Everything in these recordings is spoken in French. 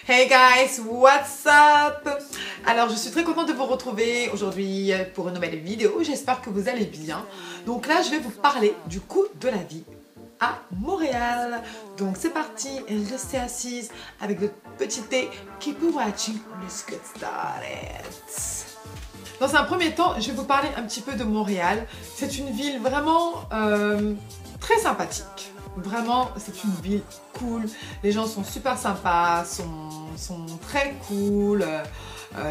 Hey guys, what's up? Alors je suis très contente de vous retrouver aujourd'hui pour une nouvelle vidéo, j'espère que vous allez bien. Donc là je vais vous parler du coût de la vie à Montréal. Donc c'est parti, restez assise avec votre petit thé, keep watching, let's get started. Dans un premier temps, je vais vous parler un petit peu de Montréal. C'est une ville vraiment très sympathique. Vraiment, c'est une ville cool. Les gens sont super sympas, sont très cool.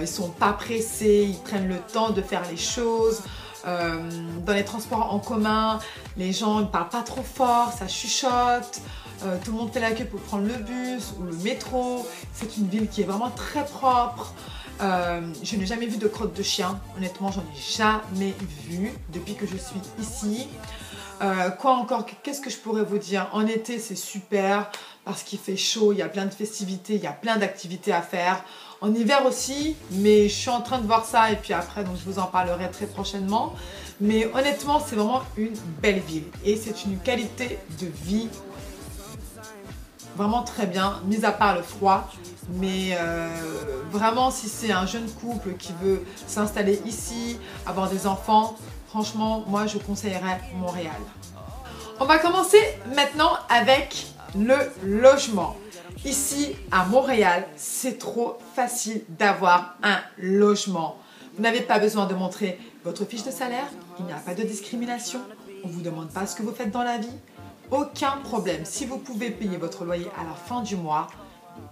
Ils sont pas pressés, ils prennent le temps de faire les choses. Dans les transports en commun, les gens ne parlent pas trop fort, ça chuchote. Tout le monde fait la queue pour prendre le bus ou le métro. C'est une ville qui est vraiment très propre. Je n'ai jamais vu de crotte de chien. Honnêtement, j'en ai jamais vu depuis que je suis ici. Quoi encore? Qu'est-ce que je pourrais vous dire? En été, c'est super parce qu'il fait chaud, il y a plein de festivités, il y a plein d'activités à faire. En hiver aussi, mais je suis en train de voir ça et puis après, donc je vous en parlerai très prochainement. Mais honnêtement, c'est vraiment une belle ville et c'est une qualité de vie vraiment très bien, mis à part le froid. Mais vraiment, si c'est un jeune couple qui veut s'installer ici, avoir des enfants, franchement, moi je conseillerais Montréal. On va commencer maintenant avec le logement. Ici à Montréal, c'est trop facile d'avoir un logement. Vous n'avez pas besoin de montrer votre fiche de salaire, il n'y a pas de discrimination, on ne vous demande pas ce que vous faites dans la vie. Aucun problème, si vous pouvez payer votre loyer à la fin du mois,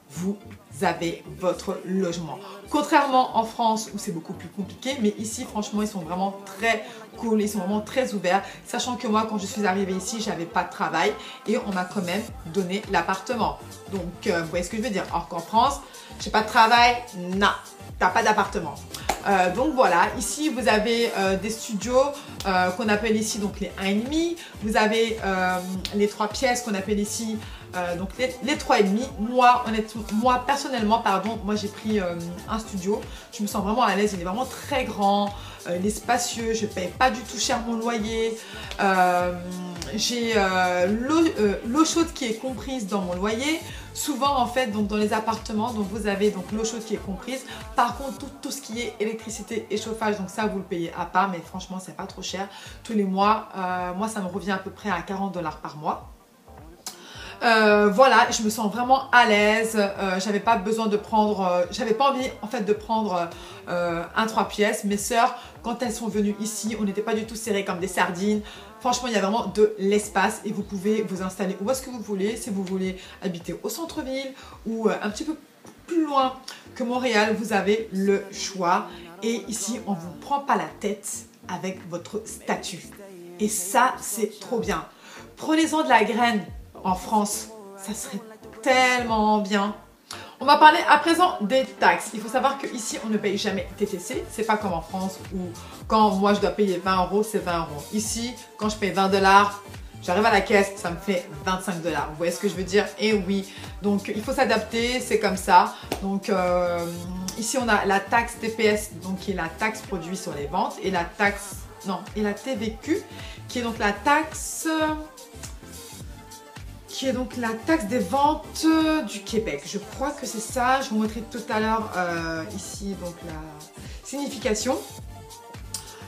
vous avez votre logement. Contrairement en France où c'est beaucoup plus compliqué, mais ici franchement ils sont vraiment très cool, ils sont vraiment très ouverts, sachant que moi quand je suis arrivée ici j'avais pas de travail et on m'a quand même donné l'appartement. Donc vous voyez ce que je veux dire, alors qu'en France j'ai pas de travail, non, t'as pas d'appartement. Donc voilà, ici vous avez des studios qu'on appelle ici donc les 1,5. Vous avez les 3 pièces qu'on appelle ici donc les 3,5. Moi, honnêtement, moi personnellement, pardon, moi j'ai pris un studio. Je me sens vraiment à l'aise, il est vraiment très grand, il est spacieux, je ne paye pas du tout cher mon loyer. J'ai l'eau chaude qui est comprise dans mon loyer. Souvent en fait donc dans les appartements donc vous avez donc l'eau chaude qui est comprise. Par contre tout ce qui est électricité et chauffage donc ça vous le payez à part, mais franchement c'est pas trop cher. Tous les mois, moi ça me revient à peu près à 40 $ par mois. Voilà, je me sens vraiment à l'aise. J'avais pas besoin de prendre, j'avais pas envie en fait de prendre un 3 pièces. Mes sœurs, quand elles sont venues ici, on n'était pas du tout serrés comme des sardines. Franchement, il y a vraiment de l'espace et vous pouvez vous installer où est-ce que vous voulez. Si vous voulez habiter au centre-ville ou un petit peu plus loin que Montréal, vous avez le choix. Et ici, on ne vous prend pas la tête avec votre statut. Et ça, c'est trop bien. Prenez-en de la graine. En France, ça serait tellement bien. On va parler à présent des taxes. Il faut savoir qu'ici, on ne paye jamais TTC. C'est pas comme en France où quand moi je dois payer 20 €, c'est 20 €. Ici, quand je paye 20 $, j'arrive à la caisse, ça me fait 25 $. Vous voyez ce que je veux dire? Et oui, donc il faut s'adapter, c'est comme ça. Donc ici, on a la taxe TPS, donc qui est la taxe produit sur les ventes, et la taxe, non, et la TVQ, qui est donc la taxe... qui est donc la taxe des ventes du Québec. Je crois que c'est ça. Je vous montrerai tout à l'heure ici donc la signification.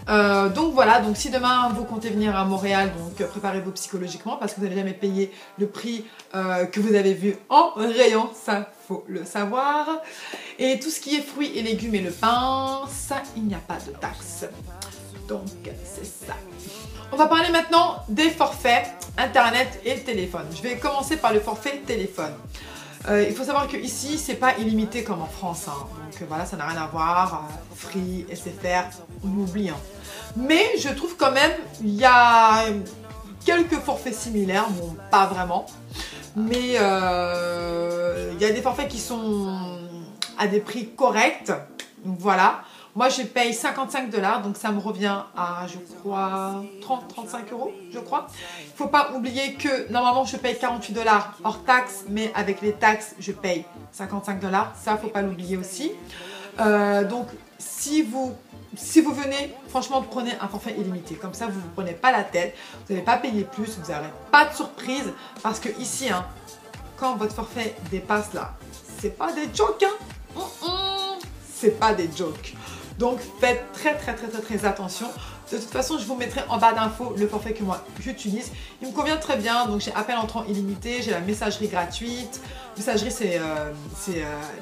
Donc voilà, donc si demain vous comptez venir à Montréal, donc préparez-vous psychologiquement parce que vous n'allez jamais payer le prix que vous avez vu en rayon, ça faut le savoir. Et tout ce qui est fruits et légumes et le pain, ça il n'y a pas de taxe. Donc c'est ça. On va parler maintenant des forfaits internet et téléphone. Je vais commencer par le forfait téléphone. Il faut savoir que ici c'est pas illimité comme en France. Hein. Donc voilà, ça n'a rien à voir. Free, SFR, on oublie. Hein. Mais je trouve quand même il y a quelques forfaits similaires. Bon, pas vraiment. Mais il y a des forfaits qui sont à des prix corrects. Donc voilà. Moi, je paye 55 $, donc ça me revient à, je crois, 30-35 €, je crois. Il ne faut pas oublier que, normalement, je paye 48 $ hors taxe, mais avec les taxes, je paye 55 $. Ça, il ne faut pas l'oublier aussi. Donc, si vous venez, franchement, prenez un forfait illimité. Comme ça, vous ne vous prenez pas la tête, vous n'allez pas payer plus, vous n'aurez pas de surprise. Parce que ici, hein, quand votre forfait dépasse là c'est pas des jokes, hein. C'est pas des jokes. Donc faites très attention. De toute façon, je vous mettrai en barre d'infos le forfait que moi j'utilise. Il me convient très bien. Donc j'ai appel entrant illimité, j'ai la messagerie gratuite. Messagerie, c'est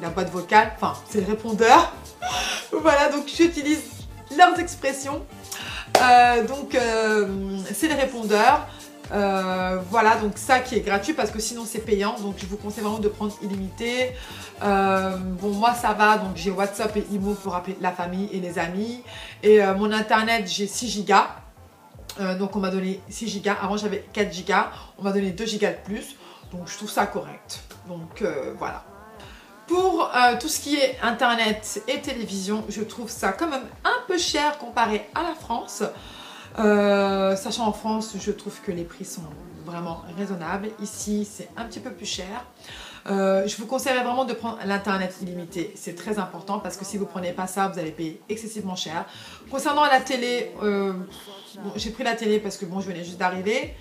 la boîte vocale, enfin c'est le répondeur. Voilà, donc j'utilise leurs expressions. C'est les répondeurs. Voilà, donc ça qui est gratuit parce que sinon c'est payant, donc je vous conseille vraiment de prendre illimité. Bon, moi ça va, donc j'ai WhatsApp et Imo pour appeler la famille et les amis, et mon internet j'ai 6 Go, donc on m'a donné 6 Go, avant j'avais 4 Go, on m'a donné 2 Go de plus, donc je trouve ça correct. Donc voilà. Pour tout ce qui est internet et télévision, je trouve ça quand même un peu cher comparé à la France. Sachant en France, je trouve que les prix sont vraiment raisonnables. Ici, c'est un petit peu plus cher. Je vous conseillerais vraiment de prendre l'internet illimité. C'est très important parce que si vous ne prenez pas ça, vous allez payer excessivement cher. Concernant la télé, bon, j'ai pris la télé parce que bon, je venais juste d'arriver.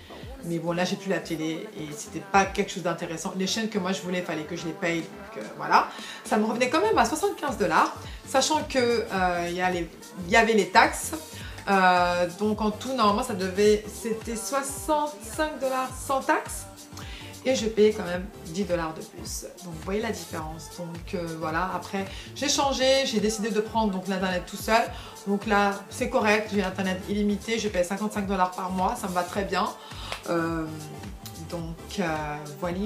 Mais bon, là, j'ai plus la télé et c'était pas quelque chose d'intéressant. Les chaînes que moi je voulais, il fallait que je les paye. Donc voilà. Ça me revenait quand même à 75 $. Sachant que il y avait les taxes. Donc en tout, normalement, c'était 65 $ sans taxe. Et je payais quand même 10 $ de plus. Donc vous voyez la différence. Donc voilà, après j'ai changé, j'ai décidé de prendre donc l'internet tout seul. Donc là c'est correct, j'ai internet illimité, je paye 55 $ par mois, ça me va très bien.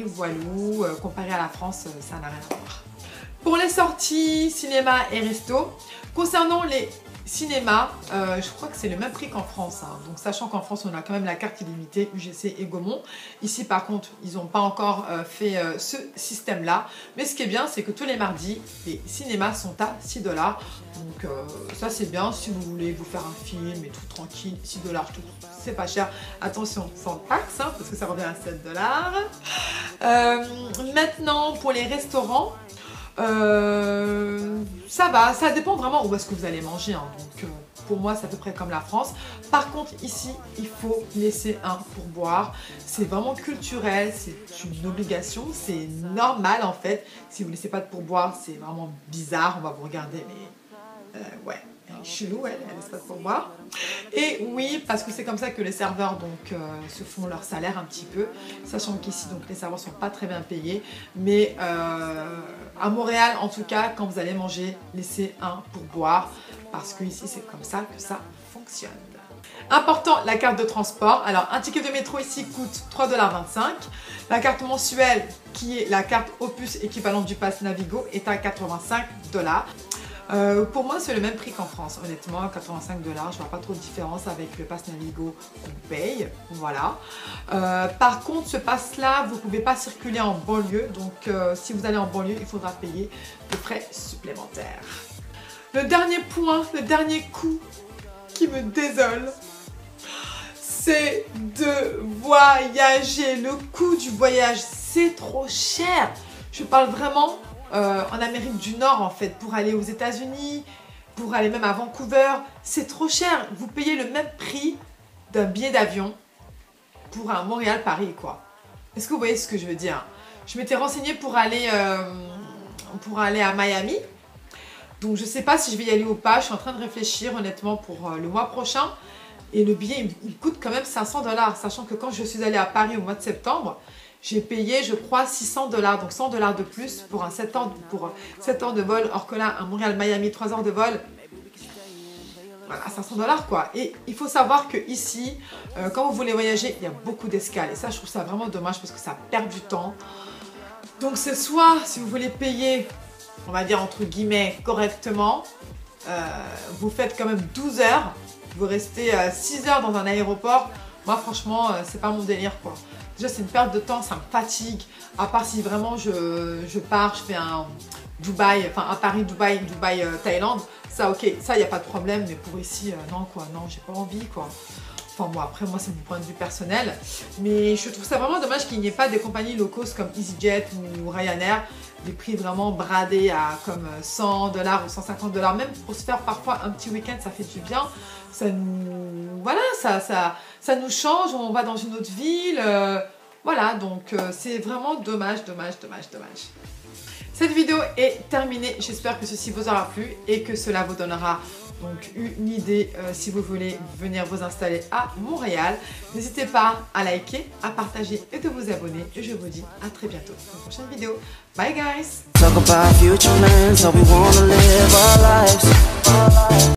Voilou, comparé à la France, ça n'a rien à voir. Pour les sorties cinéma et resto, concernant les cinéma, je crois que c'est le même prix qu'en France, hein. Donc sachant qu'en France on a quand même la carte illimitée UGC et Gaumont. Ici par contre ils n'ont pas encore fait ce système là, mais ce qui est bien c'est que tous les mardis les cinémas sont à 6 $. Donc ça c'est bien si vous voulez vous faire un film et tout tranquille. 6 $, je trouve c'est pas cher, attention sans taxe, hein, parce que ça revient à 7 $. Maintenant pour les restaurants, ça va, ça dépend vraiment où est-ce que vous allez manger, hein. Donc pour moi c'est à peu près comme la France. Par contre ici il faut laisser un pourboire, c'est vraiment culturel, c'est une obligation, c'est normal en fait. Si vous ne laissez pas de pourboire c'est vraiment bizarre, on va vous regarder mais ouais, elle est chelou, elle laisse pas de pourboire. Et oui, parce que c'est comme ça que les serveurs donc se font leur salaire un petit peu, sachant qu'ici donc les serveurs sont pas très bien payés, mais à Montréal en tout cas quand vous allez manger, laissez un pourboire parce que ici c'est comme ça que ça fonctionne. Important, la carte de transport. Alors un ticket de métro ici coûte 3,25 $. La carte mensuelle qui est la carte Opus équivalente du pass Navigo est à 85 $. Pour moi c'est le même prix qu'en France, honnêtement, 85 $, je vois pas trop de différence avec le pass Navigo qu'on paye, voilà. Par contre ce pass là, vous ne pouvez pas circuler en banlieue, donc si vous allez en banlieue, il faudra payer des frais supplémentaires. Le dernier point, le dernier coup qui me désole, c'est de voyager. Le coût du voyage, c'est trop cher. Je parle vraiment en Amérique du Nord en fait, pour aller aux États-Unis, pour aller même à Vancouver, c'est trop cher. Vous payez le même prix d'un billet d'avion pour un Montréal-Paris quoi. Est-ce que vous voyez ce que je veux dire? Je m'étais renseignée pour aller à Miami. Donc je ne sais pas si je vais y aller ou pas, je suis en train de réfléchir honnêtement pour le mois prochain. Et le billet il coûte quand même 500 $, sachant que quand je suis allée à Paris au mois de septembre, j'ai payé je crois 600 $, donc 100 $ de plus pour 7 heures de vol, or que là à Montréal-Miami 3 heures de vol, voilà 500 $ quoi. Et il faut savoir que ici, quand vous voulez voyager, il y a beaucoup d'escales et ça je trouve ça vraiment dommage parce que ça perd du temps. Donc c'est soit si vous voulez payer, on va dire entre guillemets correctement, vous faites quand même 12 heures, vous restez 6 heures dans un aéroport. Moi franchement c'est pas mon délire quoi. Déjà c'est une perte de temps, ça me fatigue, à part si vraiment je pars, je fais un Dubaï, enfin à Paris, Dubaï, Thaïlande, ça ok, ça il n'y a pas de problème, mais pour ici, non quoi, non j'ai pas envie quoi. Enfin bon après moi c'est mon point de vue personnel, mais je trouve ça vraiment dommage qu'il n'y ait pas des compagnies low cost comme EasyJet ou Ryanair, des prix vraiment bradés à comme 100 $ ou 150 $, même pour se faire parfois un petit week-end ça fait du bien, ça nous, voilà, ça nous change, on va dans une autre ville, Voilà, donc c'est vraiment dommage. Cette vidéo est terminée, j'espère que ceci vous aura plu et que cela vous donnera donc une idée si vous voulez venir vous installer à Montréal. N'hésitez pas à liker, à partager et de vous abonner. Et je vous dis à très bientôt pour une prochaine vidéo. Bye guys!